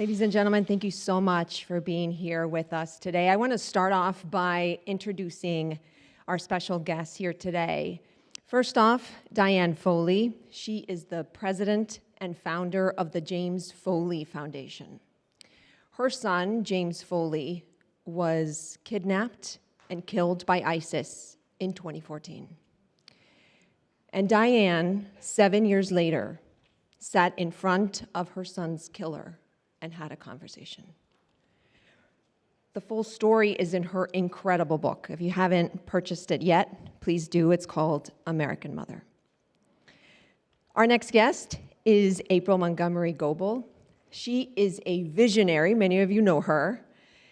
Ladies and gentlemen, thank you so much for being here with us today. I want to start off by introducing our special guests here today. First off, Diane Foley. She is the president and founder of the James Foley Foundation. Her son, James Foley, was kidnapped and killed by ISIS in 2014. And Diane, 7 years later, sat in front of her son's killer and had a conversation. The full story is in her incredible book. If you haven't purchased it yet, please do. It's called American Mother. Our next guest is April Montgomery-Goble. She is a visionary. Many of you know her.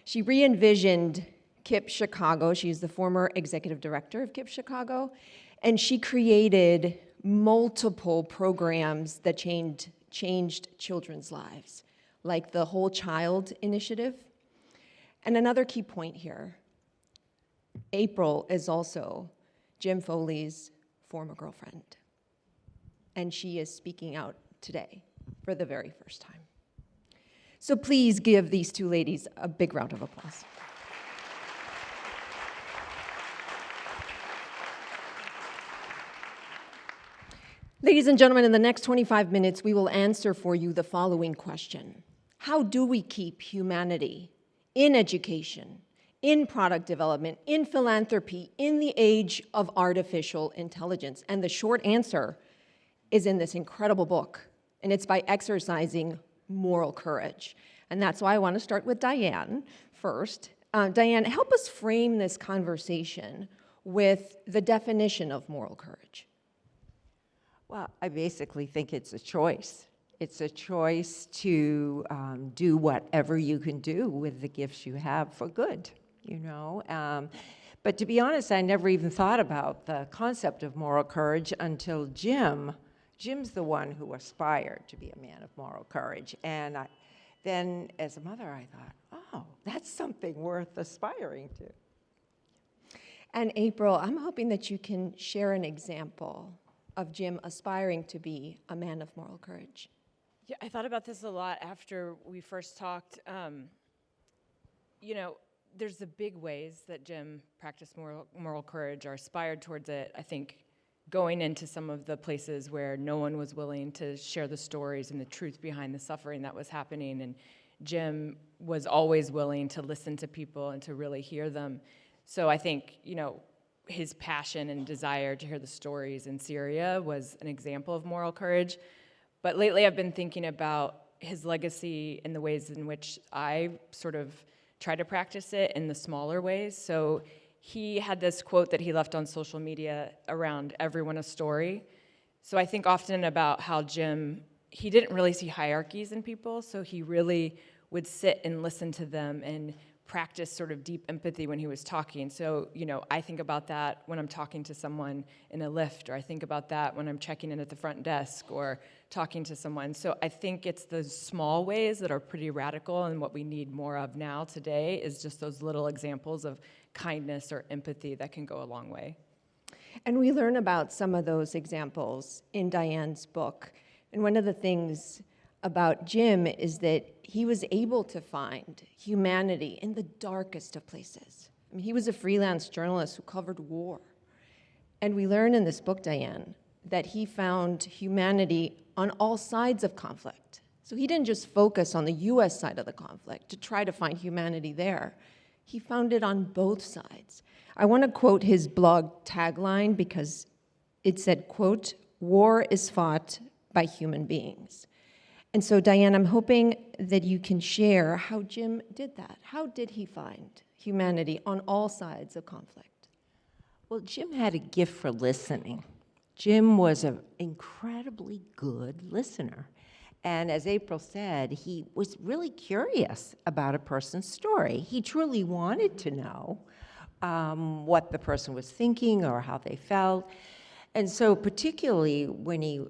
She re-envisioned KIPP Chicago. She's the former executive director of KIPP Chicago. And she created multiple programs that changed children's lives, like the Whole Child Initiative. And another key point here, April is also Jim Foley's former girlfriend. And she is speaking out today for the very first time. So please give these two ladies a big round of applause. Ladies and gentlemen, in the next 25 minutes, we will answer for you the following question. How do we keep humanity in education, in product development, in philanthropy, in the age of artificial intelligence? And the short answer is in this incredible book, and it's by exercising moral courage. And that's why I want to start with Diane first. Diane, help us frame this conversation with the definition of moral courage. Well, I basically think it's a choice. It's a choice to do whatever you can do with the gifts you have for good, you know. But to be honest, I never even thought about the concept of moral courage until Jim's the one who aspired to be a man of moral courage. And then as a mother, I thought, oh, that's something worth aspiring to. And April, I'm hoping that you can share an example of Jim aspiring to be a man of moral courage. Yeah, I thought about this a lot after we first talked. You know, there's the big ways that Jim practiced moral courage or aspired towards it. I think going into some of the places where no one was willing to share the stories and the truth behind the suffering that was happening, and Jim was always willing to listen to people and to really hear them. So I think, you know, his passion and desire to hear the stories in Syria was an example of moral courage. But lately I've been thinking about his legacy in the ways in which I sort of try to practice it in the smaller ways. So he had this quote that he left on social media around everyone a story. So I think often about how Jim, he didn't really see hierarchies in people, so he really would sit and listen to them and practice sort of deep empathy when he was talking. So, you know, I think about that when I'm talking to someone in a lift, or I think about that when I'm checking in at the front desk or talking to someone. So I think it's those small ways that are pretty radical, and what we need more of now today is just those little examples of kindness or empathy that can go a long way. And we learn about some of those examples in Diane's book. And one of the things about Jim is that he was able to find humanity in the darkest of places. I mean, he was a freelance journalist who covered war. And we learn in this book, Diane, that he found humanity on all sides of conflict. So he didn't just focus on the US side of the conflict to try to find humanity there. He found it on both sides. I want to quote his blog tagline because it said, quote, "War is fought by human beings." And so, Diane, I'm hoping that you can share how Jim did that. How did he find humanity on all sides of conflict? Well, Jim had a gift for listening. Jim was an incredibly good listener. And as April said, he was really curious about a person's story. He truly wanted to know what the person was thinking or how they felt. And so particularly when he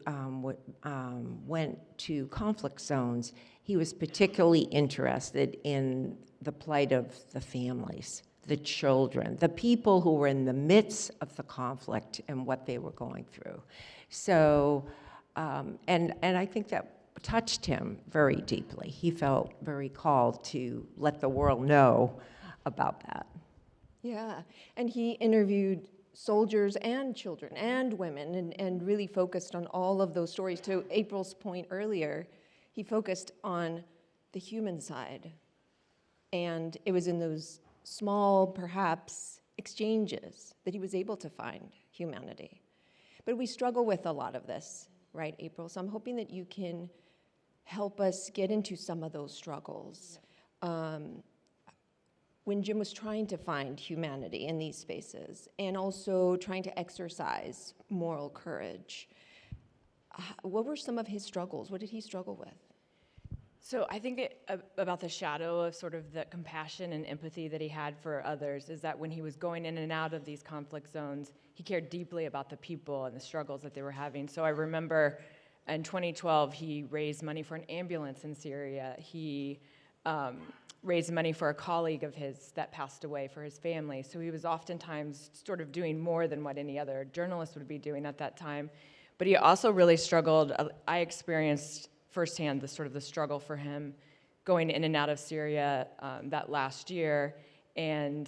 went to conflict zones, he was particularly interested in the plight of the families, the children, the people who were in the midst of the conflict and what they were going through. So, and I think that touched him very deeply. He felt very called to let the world know about that. Yeah, and he interviewed soldiers and children and women and really focused on all of those stories. To April's point earlier, he focused on the human side. And it was in those small, perhaps, exchanges that he was able to find humanity. But we struggle with a lot of this, right, April? So I'm hoping that you can help us get into some of those struggles. When Jim was trying to find humanity in these spaces and also trying to exercise moral courage, what were some of his struggles? What did he struggle with? So I think about the shadow of sort of the compassion and empathy that he had for others is that when he was going in and out of these conflict zones, he cared deeply about the people and the struggles that they were having. So I remember in 2012, he raised money for an ambulance in Syria. He raised money for a colleague of his that passed away for his family. So he was oftentimes sort of doing more than what any other journalist would be doing at that time. But he also really struggled. I experienced firsthand the struggle for him going in and out of Syria that last year, and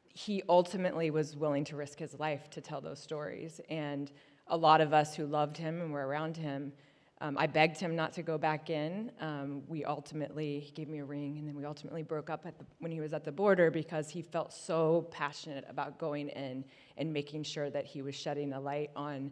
he ultimately was willing to risk his life to tell those stories. And a lot of us who loved him and were around him, I begged him not to go back in. He gave me a ring, and then we ultimately broke up when he was at the border because he felt so passionate about going in and making sure that he was shedding a light on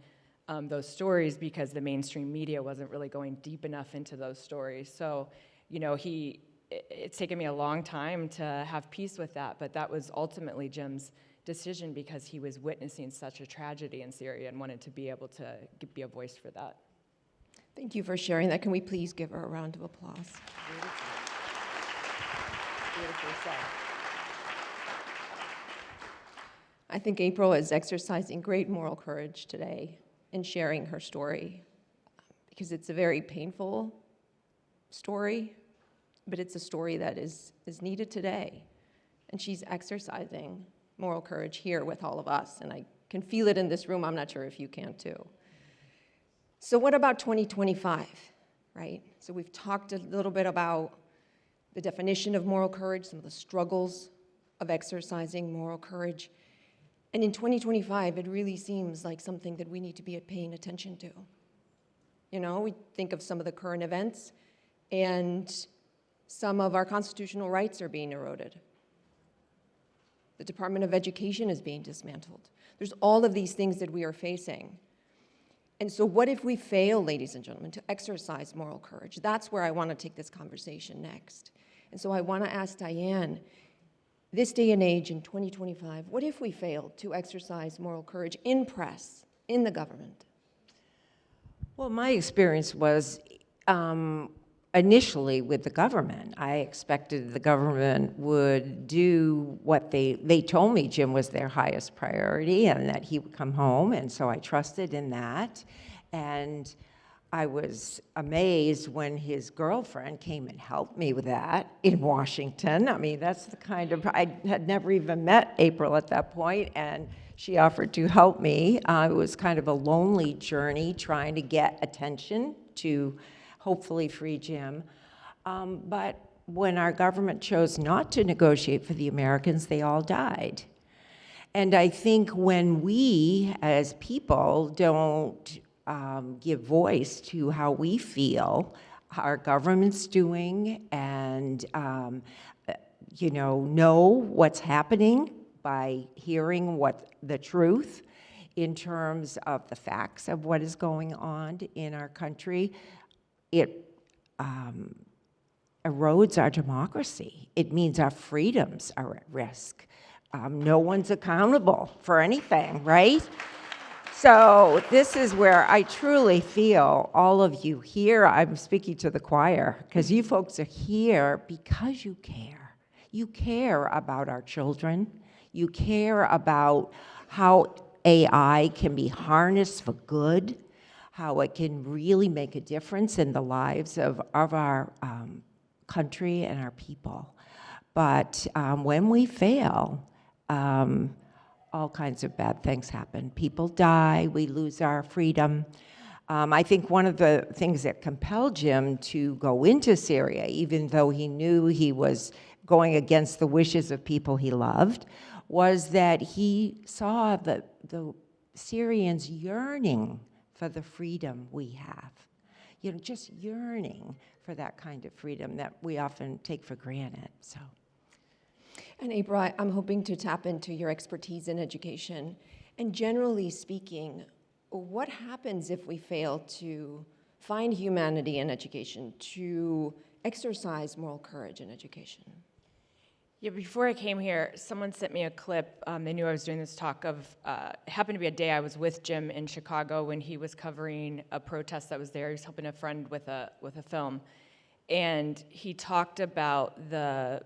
those stories because the mainstream media wasn't really going deep enough into those stories. So, it's taken me a long time to have peace with that, but that was ultimately Jim's decision because he was witnessing such a tragedy in Syria and wanted to be able to be a voice for that. Thank you for sharing that. Can we please give her a round of applause? Beautifully said. I think April is exercising great moral courage today in sharing her story because it's a very painful story, but it's a story that is needed today. And she's exercising moral courage here with all of us, and I can feel it in this room. I'm not sure if you can too. So what about 2025, right? So we've talked a little bit about the definition of moral courage, some of the struggles of exercising moral courage. And in 2025, it really seems like something that we need to be paying attention to. We think of some of the current events, and some of our constitutional rights are being eroded. The Department of Education is being dismantled. There's all of these things that we are facing. And so what if we fail, ladies and gentlemen, to exercise moral courage? That's where I want to take this conversation next. And so I want to ask Diane, this day and age in 2025, what if we failed to exercise moral courage in press, in the government? Well, my experience was initially with the government. I expected the government would do what they told me Jim was their highest priority and that he would come home, and so I trusted in that. And I was amazed when his girlfriend came and helped me with that in Washington. I mean, that's the kind of, I had never even met April at that point, and she offered to help me. It was kind of a lonely journey trying to get attention to hopefully free Jim. But when our government chose not to negotiate for the Americans, they all died. And I think when we as people don't give voice to how we feel our government's doing and know what's happening by hearing what the truth in terms of the facts of what is going on in our country, it erodes our democracy. It means our freedoms are at risk. No one's accountable for anything, right? So this is where I truly feel all of you here, I'm speaking to the choir, because you folks are here because you care. You care about our children. You care about how AI can be harnessed for good, how it can really make a difference in the lives of our country and our people. But when we fail, all kinds of bad things happen. People die, we lose our freedom. I think one of the things that compelled Jim to go into Syria, even though he knew he was going against the wishes of people he loved, was that he saw the Syrians yearning for the freedom we have. You know, just yearning for that kind of freedom that we often take for granted, so. And April, I'm hoping to tap into your expertise in education. And generally speaking, what happens if we fail to find humanity in education, to exercise moral courage in education? Yeah, before I came here, someone sent me a clip. They knew I was doing this talk of, it happened to be a day I was with Jim in Chicago when he was covering a protest that was there. He was helping a friend with a film. And he talked about the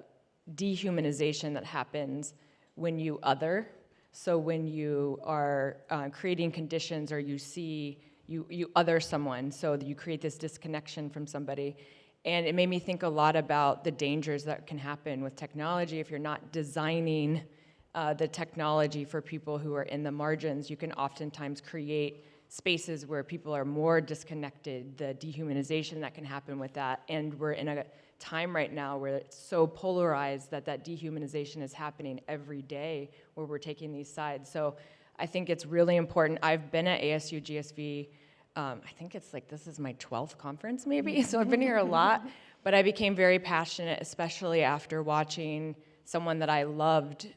dehumanization that happens when you other. So when you are creating conditions or you see, you other someone, so that you create this disconnection from somebody. And it made me think a lot about the dangers that can happen with technology. If you're not designing the technology for people who are in the margins, you can oftentimes create spaces where people are more disconnected, the dehumanization that can happen with that. And we're in a time right now where it's so polarized that that dehumanization is happening every day where we're taking these sides. So I think it's really important. I've been at ASU+GSV, I think it's like, this is my 12th conference maybe, so I've been here a lot, but I became very passionate, especially after watching someone that I loved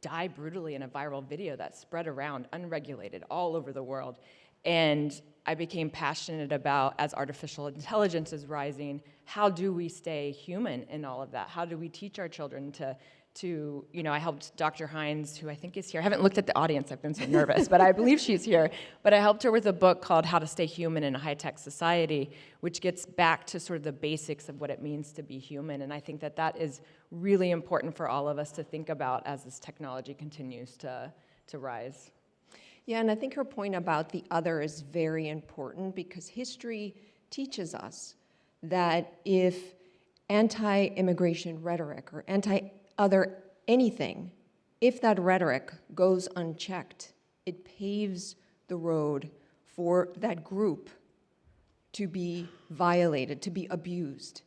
die brutally in a viral video that spread around, unregulated, all over the world. And I became passionate about, as artificial intelligence is rising, how do we stay human in all of that? How do we teach our children to you know, I helped Dr. Hines, who I think is here. I haven't looked at the audience, I've been so nervous, but I believe she's here. But I helped her with a book called How to Stay Human in a High-Tech Society, which gets back to sort of the basics of what it means to be human. And I think that that is really important for all of us to think about as this technology continues to rise. Yeah, and I think her point about the other is very important because history teaches us that if anti-immigration rhetoric or anti-other anything, if that rhetoric goes unchecked, it paves the road for that group to be violated, to be abused.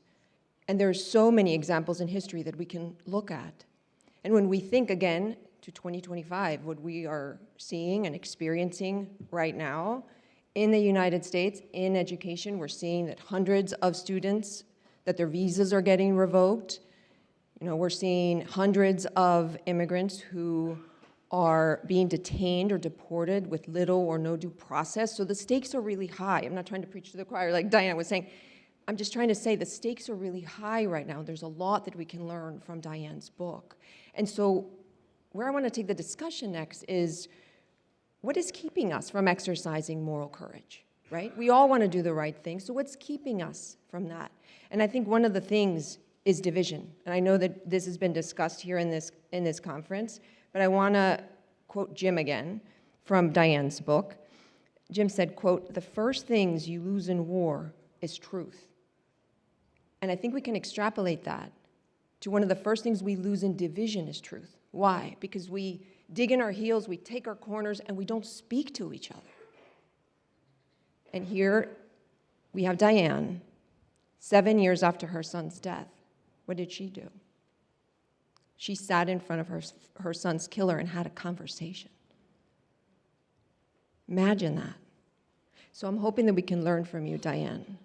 And there are so many examples in history that we can look at. And when we think again to 2025, what we are seeing and experiencing right now in the United States, in education, we're seeing that hundreds of students, that their visas are getting revoked. You know, we're seeing hundreds of immigrants who are being detained or deported with little or no due process. So the stakes are really high. I'm not trying to preach to the choir like Diane was saying. I'm just trying to say the stakes are really high right now. There's a lot that we can learn from Diane's book. And so where I want to take the discussion next is, what is keeping us from exercising moral courage, right? We all want to do the right thing, so what's keeping us from that? And I think one of the things is division. And I know that this has been discussed here in this conference, but I want to quote Jim again from Diane's book. Jim said, quote, "The first things you lose in war is truth." And I think we can extrapolate that to one of the first things we lose in division is truth. Why? Because we dig in our heels, we take our corners, and we don't speak to each other. And here we have Diane, 7 years after her son's death. What did she do? She sat in front of her son's killer and had a conversation. Imagine that. So I'm hoping that we can learn from you, Diane.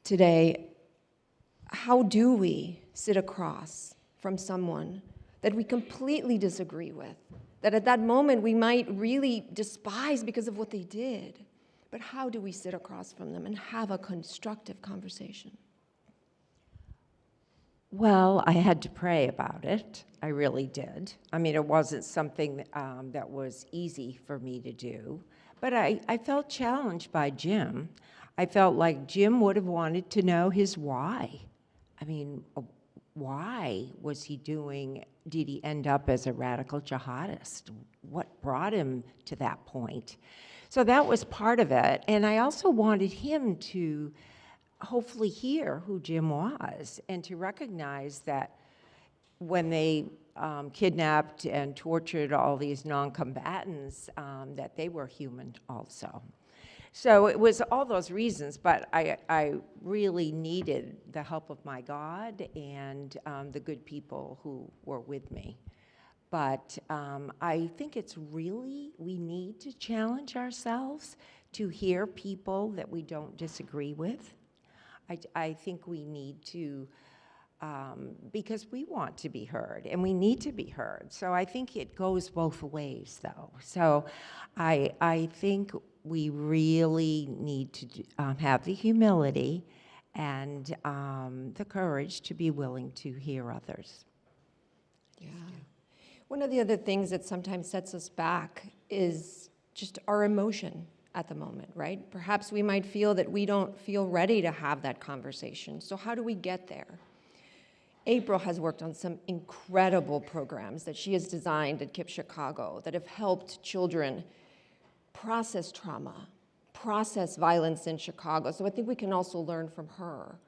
Today, how do we sit across from someone that we completely disagree with, that at that moment we might really despise because of what they did? But how do we sit across from them and have a constructive conversation? Well, I had to pray about it. I really did. I mean, it wasn't something that was easy for me to do. But I felt challenged by Jim. I felt like Jim would have wanted to know his why. I mean, why was he doing, did he end up as a radical jihadist? What brought him to that point? So that was part of it. And I also wanted him to hopefully hear who Jim was and to recognize that when they kidnapped and tortured all these non-combatants, that they were human also. So it was all those reasons, but I really needed the help of my God and the good people who were with me. But I think it's really, we need to challenge ourselves to hear people that we don't disagree with. I think we need to, because we want to be heard and we need to be heard. So I think it goes both ways though. So I think we really need to have the humility and the courage to be willing to hear others. Yeah. One of the other things that sometimes sets us back is just our emotion at the moment, right? Perhaps we might feel that we don't feel ready to have that conversation. So how do we get there? April has worked on some incredible programs that she has designed at KIPP Chicago that have helped children process trauma, process violence in Chicago. So I think we can also learn from her.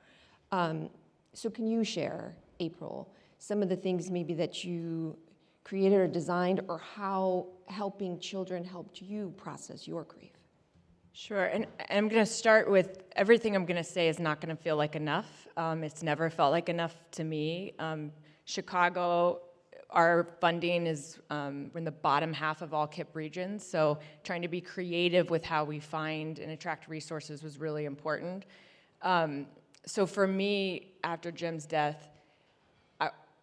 So can you share, April, some of the things maybe that you created or designed, or how helping children helped you process your grief? Sure, and I'm going to start with everything I'm going to say is not going to feel like enough. It's never felt like enough to me. Chicago, our funding is we're in the bottom half of all KIPP regions, so trying to be creative with how we find and attract resources was really important. So for me, after Jim's death,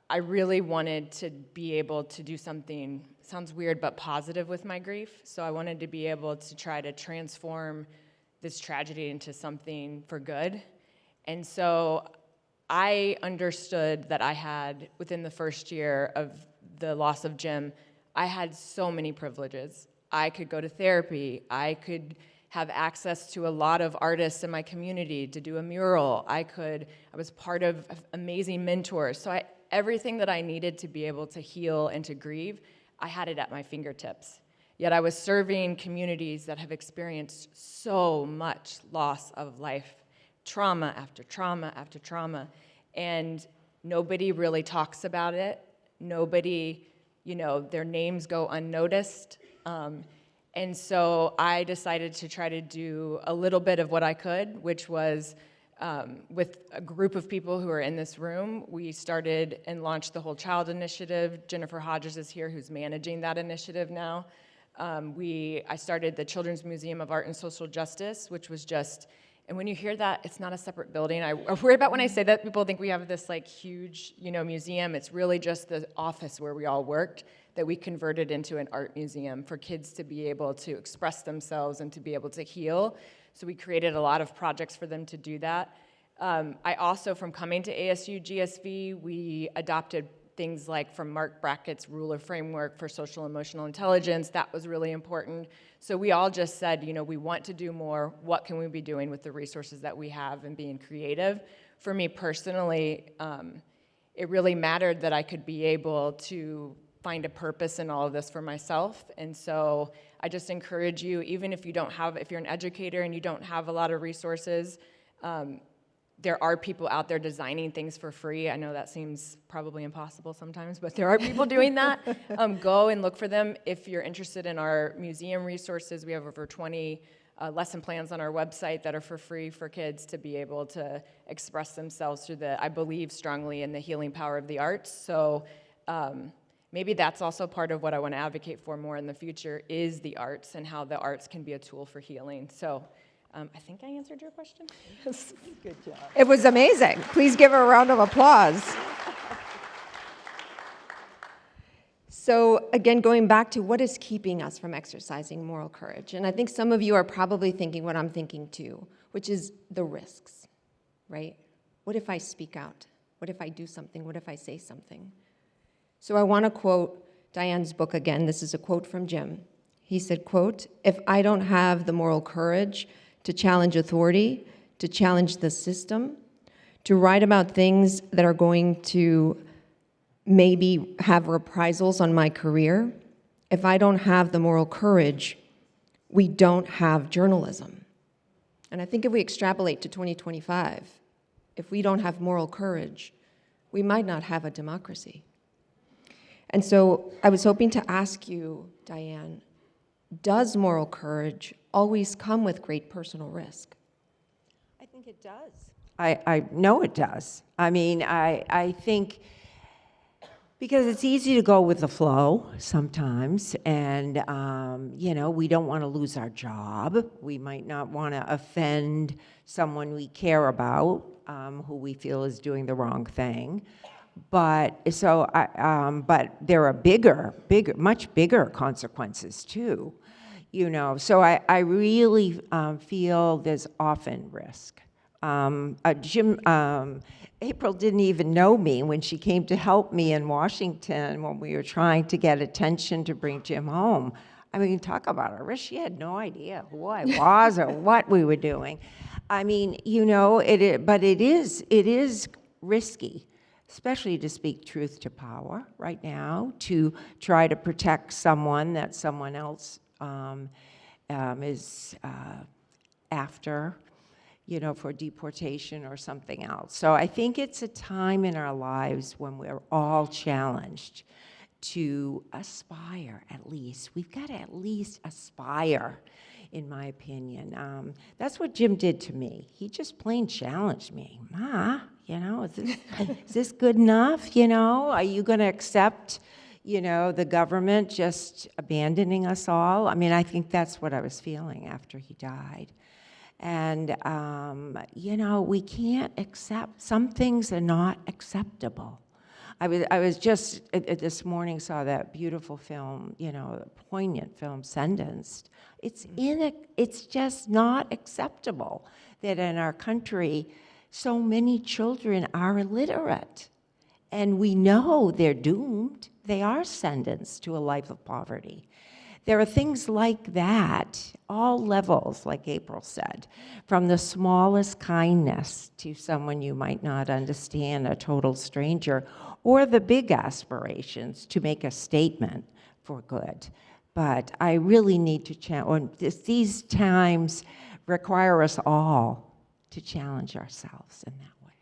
I really wanted to be able to do something, sounds weird, but positive with my grief. So I wanted to be able to try to transform this tragedy into something for good. And so I understood that I had, within the first year of the loss of Jim, I had so many privileges. I could go to therapy. I could have access to a lot of artists in my community to do a mural. I was part of amazing mentors. So everything that I needed to be able to heal and to grieve, I had it at my fingertips. Yet I was serving communities that have experienced so much loss of life, trauma after trauma after trauma, and nobody really talks about it. Nobody, their names go unnoticed. And so I decided to try to do a little bit of what I could, which was with a group of people who are in this room, we started and launched the Whole Child Initiative. Jennifer Hodges is here, who's managing that initiative now. I started the Children's Museum of Art and Social Justice, which was just, and when you hear that, it's not a separate building. I worry about when I say that, people think we have this like huge, museum. It's really just the office where we all worked that we converted into an art museum for kids to be able to express themselves and to be able to heal. So we created a lot of projects for them to do that. I also, from coming to ASU+GSV, we adopted things like from Mark Brackett's ruler framework for social emotional intelligence. That was really important. So we all just said, we want to do more. What can we be doing with the resources that we have and being creative? For me personally, it really mattered that I could be able to find a purpose in all of this for myself. And so I just encourage you, even if if you're an educator and you don't have a lot of resources, there are people out there designing things for free. I know that seems probably impossible sometimes, but there are people doing that. Go and look for them. If you're interested in our museum resources, we have over 20 lesson plans on our website that are for free for kids to be able to express themselves through I believe strongly in the healing power of the arts. So maybe that's also part of what I want to advocate for more in the future is the arts and how the arts can be a tool for healing. So I think I answered your question. Yes. Good job. It was amazing. Please give her a round of applause. So again, going back to what is keeping us from exercising moral courage, and I think some of you are probably thinking what I'm thinking too, which is the risks, right? What if I speak out? What if I do something? What if I say something? So I want to quote Diane's book again. This is a quote from Jim. He said, quote, "If I don't have the moral courage to challenge authority, to challenge the system, to write about things that are going to maybe have reprisals on my career, if I don't have the moral courage, we don't have journalism." And I think if we extrapolate to 2025, if we don't have moral courage, we might not have a democracy. And so I was hoping to ask you, Diane, does moral courage always come with great personal risk? I think it does. I know it does. I mean, I think because it's easy to go with the flow sometimes, and you know, we don't want to lose our job. We might not want to offend someone we care about, who we feel is doing the wrong thing. But so, but there are bigger, much bigger consequences too, you know. So I really feel there's often risk. April didn't even know me when she came to help me in Washington when we were trying to get attention to bring Jim home. I mean, talk about a risk. She had no idea who I was or what we were doing. I mean, you know, but it is risky, especially to speak truth to power right now, to try to protect someone that someone else is after, you know, for deportation or something else. So I think it's a time in our lives when we're all challenged to aspire, at least. We've got to at least aspire, in my opinion. That's what Jim did to me. He just plain challenged me. Ma, you know, is this good enough? You know, are you going to accept, you know, the government just abandoning us all? I mean, I think that's what I was feeling after he died. And, you know, we can't accept, some things are not acceptable. I was just, this morning saw that beautiful film, you know, poignant film, Sentenced. It's just not acceptable that in our country, so many children are illiterate. And we know they're doomed. They are sentenced to a life of poverty. There are things like that, all levels, like April said, from the smallest kindness to someone you might not understand, a total stranger, or the big aspirations to make a statement for good. But I really need to challenge, these times require us all to challenge ourselves in that way.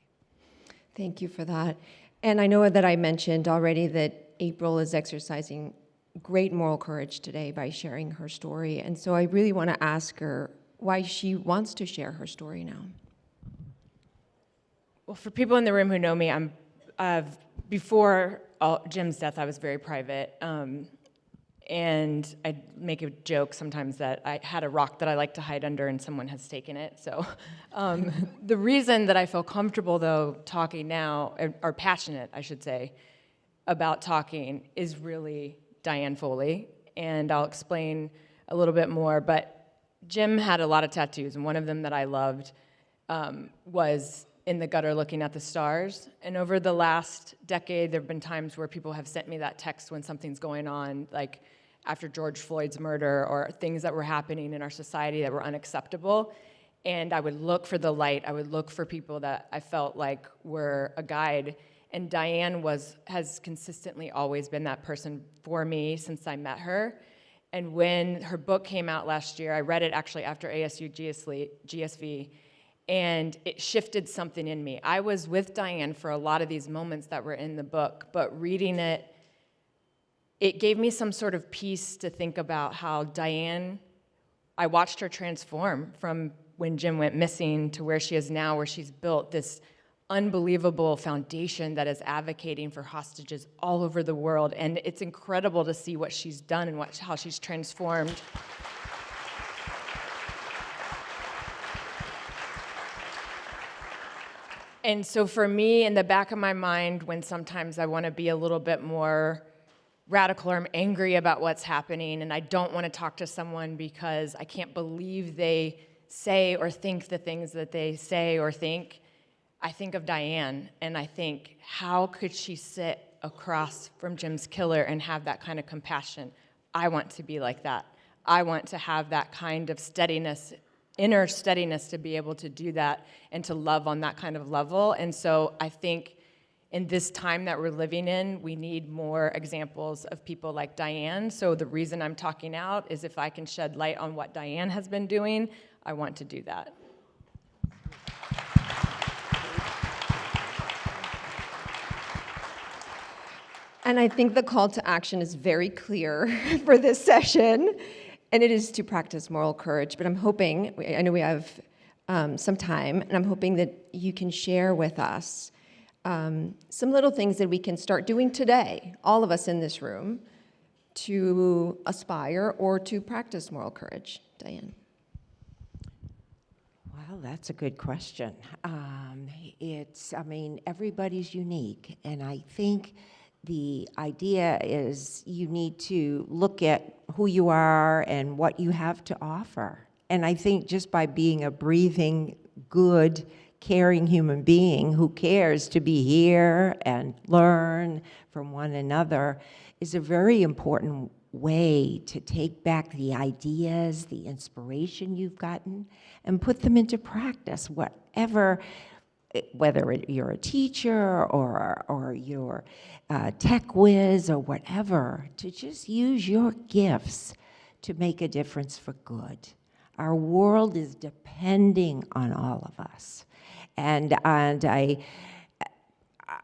Thank you for that. And I know that I mentioned already that April is exercising great moral courage today by sharing her story. And so I really want to ask her why she wants to share her story now. Well, for people in the room who know me, before Jim's death, I was very private. And I make a joke sometimes that I had a rock that I like to hide under and someone has taken it. So the reason that I feel comfortable, though, talking now, or passionate, I should say, about talking is really Diane Foley, and I'll explain a little bit more. But Jim had a lot of tattoos, and one of them that I loved was in the gutter looking at the stars. And over the last decade, there have been times where people have sent me that text when something's going on, like after George Floyd's murder or things that were happening in our society that were unacceptable. And I would look for the light. I would look for people that I felt like were a guide. And Diane has consistently always been that person for me since I met her. And when her book came out last year, I read it actually after ASU+GSV, and it shifted something in me. I was with Diane for a lot of these moments that were in the book, but reading it, it gave me some sort of peace to think about how Diane, I watched her transform from when Jim went missing to where she is now, where she's built this unbelievable foundation that is advocating for hostages all over the world. And it's incredible to see what she's done and how she's transformed. And so for me, in the back of my mind, when sometimes I want to be a little bit more radical or I'm angry about what's happening and I don't want to talk to someone because I can't believe they say or think the things that they say or think, I think of Diane, and I think, how could she sit across from Jim's killer and have that kind of compassion? I want to be like that. I want to have that kind of steadiness, inner steadiness, to be able to do that and to love on that kind of level. And so I think in this time that we're living in, we need more examples of people like Diane. So the reason I'm talking out is if I can shed light on what Diane has been doing, I want to do that. And I think the call to action is very clear for this session, and it is to practice moral courage. But I'm hoping, I know we have some time, and I'm hoping that you can share with us some little things that we can start doing today, all of us in this room, to aspire or to practice moral courage. Diane. Well, that's a good question. Everybody's unique, and I think the idea is you need to look at who you are and what you have to offer. And I think just by being a breathing, good, caring human being who cares to be here and learn from one another is a very important way to take back the ideas, the inspiration you've gotten, and put them into practice, whether you're a teacher or you're a tech whiz or whatever, to just use your gifts to make a difference for good. Our world is depending on all of us. And I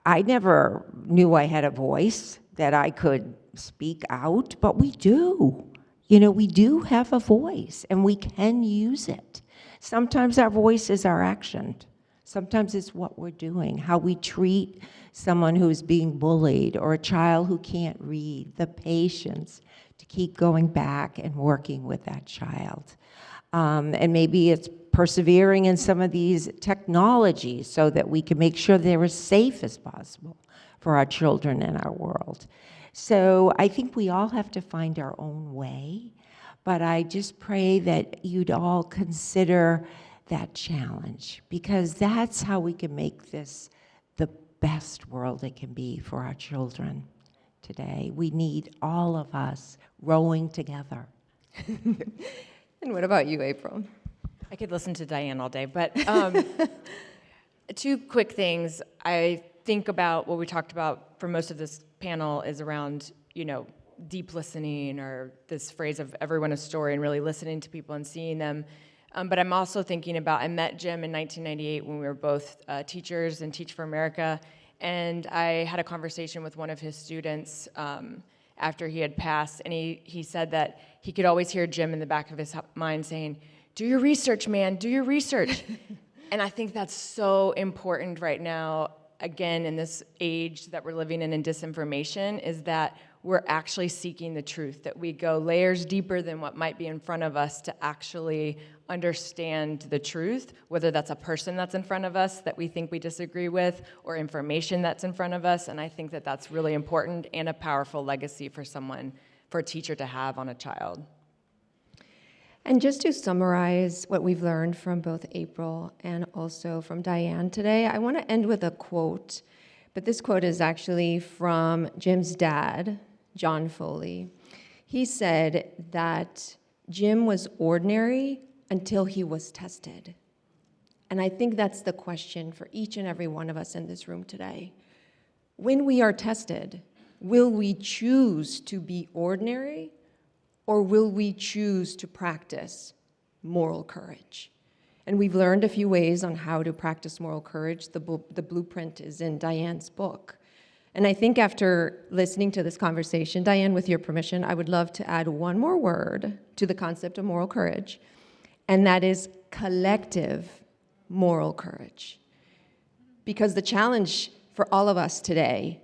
never knew I had a voice that I could speak out, but we do. We do have a voice, and we can use it. Sometimes our voice is our action. Sometimes it's what we're doing, how we treat someone who's being bullied or a child who can't read, the patience to keep going back and working with that child. And maybe it's persevering in some of these technologies so that we can make sure they're as safe as possible for our children and our world. So I think we all have to find our own way, but I just pray that you'd all consider that challenge, because that's how we can make this the best world it can be for our children today. We need all of us rowing together. And what about you, April? I could listen to Diane all day, but two quick things. I think about what we talked about for most of this panel is around, deep listening, or this phrase of everyone a story, and really listening to people and seeing them. But I'm also thinking about, I met Jim in 1998 when we were both teachers in Teach for America, and I had a conversation with one of his students after he had passed, and he said that he could always hear Jim in the back of his mind saying, "Do your research, man, do your research." And I think that's so important right now, again, in this age that we're living in disinformation, is that we're actually seeking the truth, that we go layers deeper than what might be in front of us to actually understand the truth, whether that's a person that's in front of us that we think we disagree with, or information that's in front of us. And I think that that's really important and a powerful legacy for a teacher to have on a child. And just to summarize what we've learned from both April and also from Diane today, I want to end with a quote, but this quote is actually from Jim's dad, John Foley. He said that Jim was ordinary until he was tested. And I think that's the question for each and every one of us in this room today. When we are tested, will we choose to be ordinary, or will we choose to practice moral courage? And we've learned a few ways on how to practice moral courage. The blueprint is in Diane's book. And I think after listening to this conversation, Diane, with your permission, I would love to add one more word to the concept of moral courage, and that is collective moral courage. Because the challenge for all of us today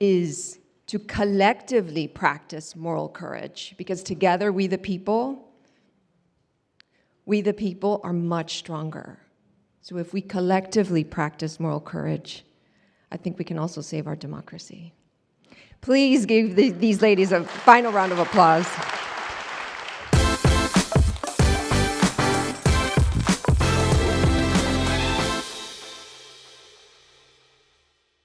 is to collectively practice moral courage, because together we the people are much stronger. So if we collectively practice moral courage, I think we can also save our democracy. Please give these ladies a final round of applause.